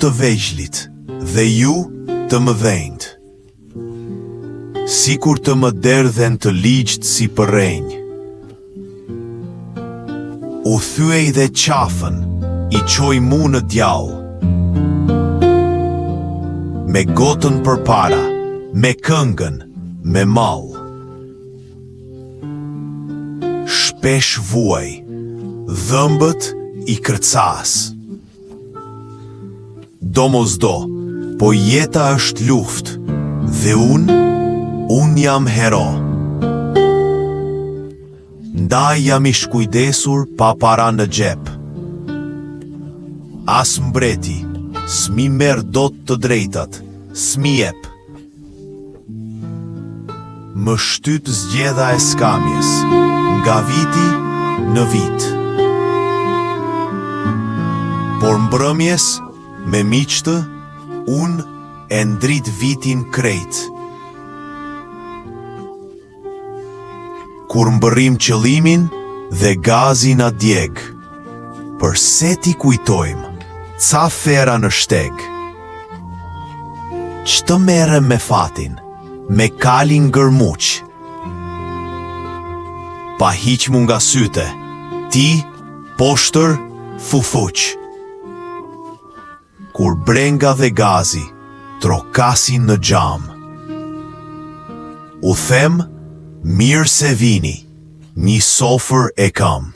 të vegjlit dhe ju të mëdhenjt. Sikur të më derdhen të ligjt si përrenj. U thyej dhe qafën, i qoj mu në djallë. Me gotën për para, me këngën, me mallë. Shpesh vuaj, dhëmbët i kërcas. Domosdo, po jeta është luft, dhe unë jam hero. Ndaj jam i shkujdesur pa para në gjep. As mbreti, s'mi merr dot të drejtat, s'mi jep. Më shtyp zgjedha e skamjes, nga viti në vit. Por mbrëmjes, me miqtë, unë e ndrit vitin krejt. Kur mbërrim qëllimin dhe gazin a djeg, përse ti kujtojmë, ca fera në shteg. Qëtë merrem me fatin, me kalin gërmuq. Pa hiq mu nga syte, ti, poshtër, fufuq. Kur brenga dhe gazi, trokasin në gjam. U them, mirë se vini, një sofër e kam.